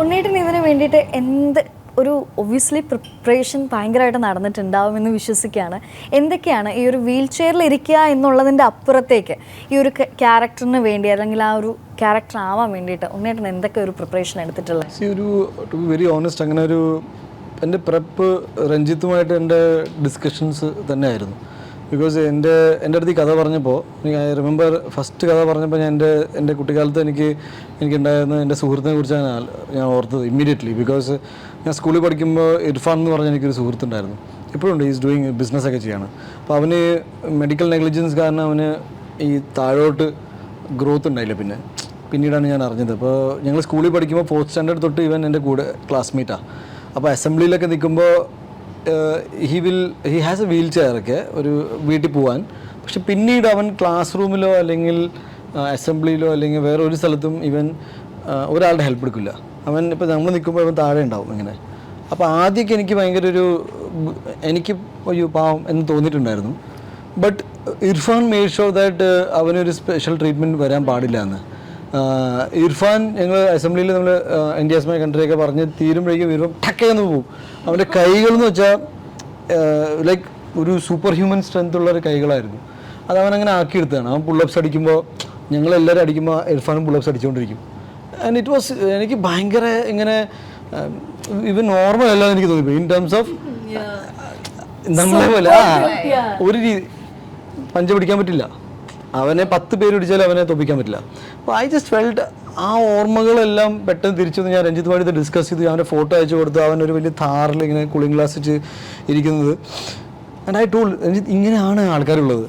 ഉണ്ണേട്ടൻ ഇതിന് വേണ്ടിയിട്ട് എന്ത് ഒരു ഒബ്വിയസ്ലി പ്രിപ്പറേഷൻ ഭയങ്കരമായിട്ട് നടന്നിട്ടുണ്ടാവുമെന്ന് വിശ്വസിക്കുകയാണ്. എന്തൊക്കെയാണ് ഈ ഒരു വീൽ ചെയറിൽ ഇരിക്കുക എന്നുള്ളതിൻ്റെ അപ്പുറത്തേക്ക് ഈ ഒരു ക്യാരക്ടറിന് വേണ്ടി അല്ലെങ്കിൽ ആ ഒരു ക്യാരക്ടർ ആവാൻ വേണ്ടിയിട്ട് ഉണ്ണേട്ടൻ എന്തൊക്കെ ഒരു പ്രിപ്പറേഷൻ എടുത്തിട്ടുള്ളത്? ഒരു ടു ബി വെരി ഓണസ്റ്റ്, അങ്ങനെ ഒരു എൻ്റെ പ്രെപ്പ് രഞ്ജിത്തുമായിട്ട് എൻ്റെ ഡിസ്കഷൻസ് തന്നെയായിരുന്നു. ബിക്കോസ് എൻ്റെ അടുത്ത് ഈ കഥ പറഞ്ഞപ്പോൾ ഐ റിമെമ്പർ ഫസ്റ്റ് കഥ പറഞ്ഞപ്പോൾ ഞാൻ എൻ്റെ കുട്ടിക്കാലത്ത് എനിക്കുണ്ടായിരുന്ന എൻ്റെ സുഹൃത്തിനെ കുറിച്ചാണ് ഞാൻ ഓർത്തത് ഇമ്മീഡിയറ്റ്ലി. ബിക്കോസ് ഞാൻ സ്കൂളിൽ പഠിക്കുമ്പോൾ ഇർഫാൻ എന്ന് പറഞ്ഞ എനിക്കൊരു സുഹൃത്തുണ്ടായിരുന്നു. ഇപ്പോഴുണ്ട്, ഈസ് ഡൂയിങ് ബിസിനസ്സൊക്കെ ചെയ്യാണ്. അപ്പോൾ അവന് മെഡിക്കൽ നെഗ്ലിജൻസ് കാരണം അവന് ഈ താഴോട്ട് ഗ്രോത്ത് ഉണ്ടായില്ല. പിന്നീടാണ് ഞാൻ അറിഞ്ഞത്. അപ്പോൾ ഞങ്ങൾ സ്കൂളിൽ പഠിക്കുമ്പോൾ 4th സ്റ്റാൻഡേർഡ് തൊട്ട് ഇവൻ എൻ്റെ കൂടെ ക്ലാസ്മേറ്റാണ്. അപ്പോൾ അസംബ്ലിയിലൊക്കെ നിൽക്കുമ്പോൾ ഹി ഹാസ് എ വീൽ ചെയറൊക്കെ ഒരു വീട്ടിൽ പോകാൻ. പക്ഷെ പിന്നീട് അവൻ ക്ലാസ് റൂമിലോ അല്ലെങ്കിൽ അസംബ്ലിയിലോ അല്ലെങ്കിൽ വേറെ ഒരു സ്ഥലത്തും ഇവൻ ഒരാളുടെ ഹെൽപ്പ് എടുക്കില്ല. അവൻ ഇപ്പോൾ നമ്മൾ നിൽക്കുമ്പോൾ അവൻ താഴെ ഉണ്ടാവും ഇങ്ങനെ. അപ്പോൾ ആദ്യമൊക്കെ എനിക്ക് ഭയങ്കര എനിക്ക് അയ്യോ പാവം എന്ന് തോന്നിയിട്ടുണ്ടായിരുന്നു. But Irfan made sure that അവനൊരു സ്പെഷ്യൽ ട്രീറ്റ്മെൻറ്റ് വരാൻ പാടില്ല എന്ന്. ഇർഫാൻ ഞങ്ങൾ അസംബ്ലിയിൽ നമ്മൾ ഇന്ത്യാസ് മൈ കൺട്രിയൊക്കെ പറഞ്ഞ് തീരുമ്പോഴേക്കും ഇർഫാൻ ടക്കേന്ന് പോകും. അവൻ്റെ കൈകളെന്ന് വെച്ചാൽ ലൈക്ക് ഒരു സൂപ്പർ ഹ്യൂമൻ സ്ട്രെങ്ത് ഉള്ളൊരു കൈകളായിരുന്നു. അത് അവനങ്ങനെ ആക്കിയെടുത്തതാണ്. അവൻ പുള്ളപ്സ് അടിക്കുമ്പോൾ ഞങ്ങളെല്ലാവരും അടിക്കുമ്പോൾ ഇർഫാനും പുള്ളപ്സ് അടിച്ചുകൊണ്ടിരിക്കും. ആൻഡ് ഇറ്റ് വാസ് എനിക്ക് ഭയങ്കര ഇങ്ങനെ ഇവൻ നോർമൽ അല്ലാതെ എനിക്ക് തോന്നിപ്പോയി ഇൻ ടേംസ് ഓഫ് നമ്മളെ പോലെ ഒരു രീതി പഞ്ച പിടിക്കാൻ പറ്റില്ല. അവനെ 10 പേര് പിടിച്ചാലും അവനെ തോപ്പിക്കാൻ പറ്റില്ല. അപ്പോൾ ഐ ജസ്റ്റ് ഫെൽറ്റ് ആ ഓർമ്മകളെല്ലാം പെട്ടെന്ന് തിരിച്ചു വന്ന് ഞാൻ രഞ്ജിത്തുമായിട്ട് ഡിസ്കസ് ചെയ്തു. അവൻ്റെ ഫോട്ടോ അയച്ചു കൊടുത്തു. അവനൊരു വലിയ താറിൽ ഇങ്ങനെ കൂളിംഗ് ഗ്ലാസ് വെച്ച് ഇരിക്കുന്നത്. ആൻഡ് ഐ ടോൾഡ് രഞ്ജിത്ത്, ഇങ്ങനെയാണ് ആൾക്കാരുള്ളത്.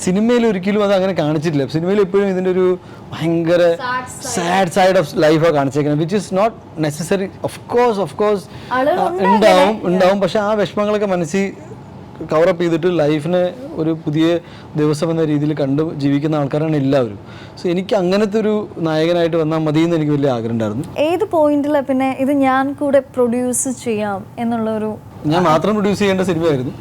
സിനിമയിൽ ഒരിക്കലും അത് അങ്ങനെ കാണിച്ചിട്ടില്ല. സിനിമയിൽ എപ്പോഴും ഇതിൻ്റെ ഒരു ഭയങ്കര സാഡ് സൈഡ് ഓഫ് ലൈഫാണ് കാണിച്ചേക്കുന്നത്, which is not necessary. Of course ഉണ്ടാവും. പക്ഷെ ആ വിഷമങ്ങളൊക്കെ മനസ്സിൽ കവറപ്പ് ചെയ്തിട്ട് ലൈഫിനെ ഒരു പുതിയ ദിവസം എന്ന രീതിയിൽ കണ്ട് ജീവിക്കുന്ന ആൾക്കാരാണ് എല്ലാവരും. സോ എനിക്ക് അങ്ങനത്തെ ഒരു നായകനായിട്ട് വന്നാൽ മതി എന്ന് എനിക്ക് വലിയ ആഗ്രഹം ഉണ്ടായിരുന്നു. ഏത് പോയിന്റിൽ പിന്നെ ഇത് ഞാൻ കൂടെ പ്രൊഡ്യൂസ് ചെയ്യാം എന്നുള്ളൊരു, ഞാൻ മാത്രം പ്രൊഡ്യൂസ് ചെയ്യേണ്ട സിനിമയായിരുന്നു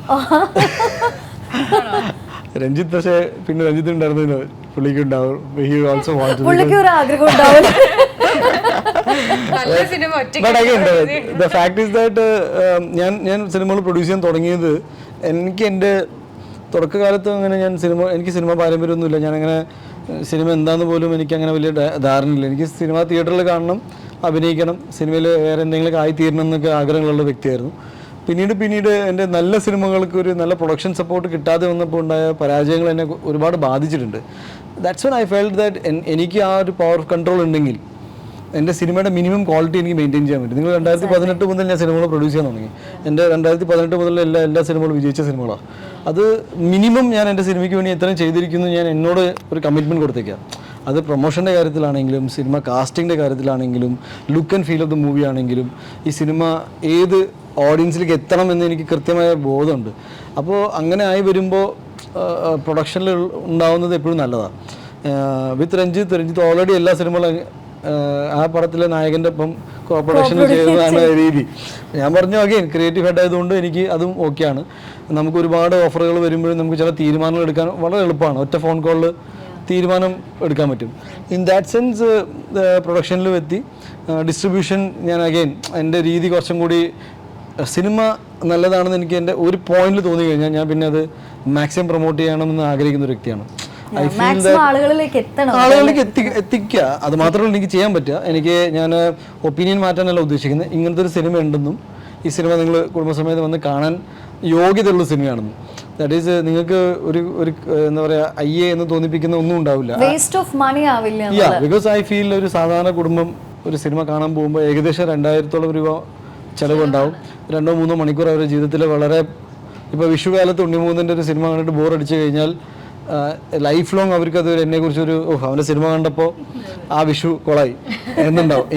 രഞ്ജിത്ത്. പക്ഷേ പിന്നെ രഞ്ജിത്ത് ഉണ്ടായിരുന്നു, പുള്ളിക്ക് ഉണ്ടാവും. ദ ഫാക്ട് ഈസ് ദാറ്റ് ഞാൻ സിനിമകൾ പ്രൊഡ്യൂസ് ചെയ്യാൻ തുടങ്ങിയത് എനിക്ക് എൻ്റെ തുടക്കകാലത്ത് അങ്ങനെ എനിക്ക് സിനിമ പാരമ്പര്യമൊന്നുമില്ല. ഞാനങ്ങനെ സിനിമ എന്താണെന്ന് പോലും എനിക്കങ്ങനെ വലിയ ധാരണയില്ല. എനിക്ക് സിനിമ തിയേറ്ററിൽ കാണണം, അഭിനയിക്കണം, സിനിമയിൽ വേറെ എന്തെങ്കിലും ആയിത്തീരണം എന്നൊക്കെ ആഗ്രഹങ്ങളുള്ള വ്യക്തിയായിരുന്നു. പിന്നീട് എൻ്റെ നല്ല സിനിമകൾക്ക് ഒരു നല്ല പ്രൊഡക്ഷൻ സപ്പോർട്ട് കിട്ടാതെ വന്നപ്പോൾ ഉണ്ടായ പരാജയങ്ങൾ എന്നെ ഒരുപാട് ബാധിച്ചിട്ടുണ്ട്. That's when I felt that എനിക്ക് ആ ഒരു പവർ കൺട്രോൾ ഉണ്ടെങ്കിൽ എൻ്റെ സിനിമയുടെ മിനിമം ക്വാളിറ്റി എനിക്ക് മെയിൻറ്റെയിൻ ചെയ്യാൻ പറ്റും. നിങ്ങൾ 2018 മുതൽ ഞാൻ സിനിമകൾ പ്രൊഡ്യൂസ് ചെയ്യാൻ തുടങ്ങി. എൻ്റെ 2018 മുതൽ എല്ലാ സിനിമകളും വിജയിച്ച സിനിമകളാണ്. അത് മിനിമം ഞാൻ എൻ്റെ സിനിമയ്ക്ക് വേണ്ടി എത്രയും ചെയ്തിരിക്കുന്നു ഞാൻ എന്നോട് ഒരു കമ്മിറ്റ്മെൻറ്റ് കൊടുത്തേക്കാം. അത് പ്രൊമോഷൻ്റെ കാര്യത്തിലാണെങ്കിലും സിനിമ കാസ്റ്റിങ്ങിൻ്റെ കാര്യത്തിലാണെങ്കിലും look and feel of the movie ആണെങ്കിലും ഈ സിനിമ ഏത് ഓഡിയൻസിലേക്ക് എത്തണം എന്ന് എനിക്ക് കൃത്യമായ ബോധമുണ്ട്. അപ്പോൾ അങ്ങനെ ആയി വരുമ്പോൾ പ്രൊഡക്ഷനിൽ ഉണ്ടാവുന്നത് എപ്പോഴും നല്ലതാണ്. വിത്ത് രഞ്ജിത്ത് ഓൾറെഡി എല്ലാ സിനിമകളും ആ പടത്തിലെ നായകൻ്റെ ഒപ്പം പ്രൊഡക്ഷൻ ചെയ്യുന്നതാണ് രീതി. ഞാൻ പറഞ്ഞു അഗെയിൻ ക്രിയേറ്റീവ് ഹെഡ് ആയതുകൊണ്ട് എനിക്ക് അതും ഓക്കെയാണ്. നമുക്ക് ഒരുപാട് ഓഫറുകൾ വരുമ്പോഴും നമുക്ക് ചില തീരുമാനങ്ങൾ എടുക്കാൻ വളരെ എളുപ്പമാണ്. ഒറ്റ ഫോൺ കോളിൽ തീരുമാനം എടുക്കാൻ പറ്റും. ഇൻ ദാറ്റ് സെൻസ് പ്രൊഡക്ഷനിലും എത്തി. ഡിസ്ട്രിബ്യൂഷൻ ഞാൻ അഗെയിൻ എൻ്റെ രീതി കുറച്ചും കൂടി സിനിമ നല്ലതാണെന്ന് എനിക്ക് എൻ്റെ ഒരു പോയിന്റിൽ തോന്നി കഴിഞ്ഞാൽ ഞാൻ പിന്നെ അത് മാക്സിമം പ്രൊമോട്ട് ചെയ്യണമെന്ന് ആഗ്രഹിക്കുന്ന ഒരു വ്യക്തിയാണ്. ആളുകളിലേക്ക് എത്തിക്കുക, അത് മാത്രമല്ല എനിക്ക് ചെയ്യാൻ പറ്റുക. ഞാൻ ഒപ്പീനിയൻ മാറ്റാനല്ല ഉദ്ദേശിക്കുന്നത്. ഇങ്ങനത്തെ ഒരു സിനിമ ഉണ്ടെന്നും ഈ സിനിമ നിങ്ങൾ കുടുംബസമേതം വന്ന് കാണാൻ യോഗ്യതയുള്ള സിനിമയാണെന്നും, ദാറ്റ് ഈസ് നിങ്ങൾക്ക് ഒരു എന്താ പറയുക അയ്യേ എന്ന് തോന്നിപ്പിക്കുന്ന ഒന്നും ഉണ്ടാവില്ല. ബിക്കോസ് ഐ ഫീൽ ഒരു സാധാരണ കുടുംബം ഒരു സിനിമ കാണാൻ പോകുമ്പോൾ ഏകദേശം 2000-ഓളം രൂപ ചിലവുണ്ടാവും. 2-3 മണിക്കൂർ അവരുടെ ജീവിതത്തിൽ വളരെ ഇപ്പോൾ വിഷുകാലത്ത് ഉണ്ണിമൂന്നിൻ്റെ ഒരു സിനിമ കണ്ടിട്ട് ബോറടിച്ചു കഴിഞ്ഞാൽ ലൈഫ് ലോങ് അവർക്കത് എന്നെക്കുറിച്ചൊരു അവൻ്റെ സിനിമ കണ്ടപ്പോൾ ആ വിഷു കൊളായി എന്നുണ്ടാവും.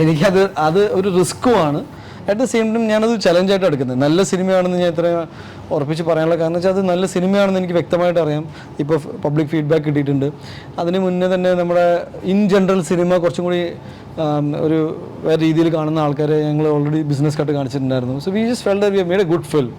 അത് ഒരു റിസ്ക്കുമാണ്. അറ്റ് ദ സെയിം ടൈം ഞാനത് ചലഞ്ചായിട്ട് എടുക്കുന്നത്. നല്ല സിനിമയാണെന്ന് ഞാൻ ഇത്രയും ഉറപ്പിച്ച് പറയാനുള്ള കാരണം വെച്ചാൽ അത് നല്ല സിനിമയാണെന്ന് എനിക്ക് വ്യക്തമായിട്ട് അറിയാം. ഇപ്പോൾ പബ്ലിക് ഫീഡ്ബാക്ക് കിട്ടിയിട്ടുണ്ട്. അതിന് മുന്നേ തന്നെ നമ്മുടെ ഇൻ ജനറൽ സിനിമ കുറച്ചും കൂടി ഒരു വേറെ രീതിയിൽ കാണുന്ന ആൾക്കാരെ ഞങ്ങൾ ഓൾറെഡി ബിസിനസ് കട്ട് കാണിച്ചിട്ടുണ്ടായിരുന്നു. So we just felt that we have made a good film.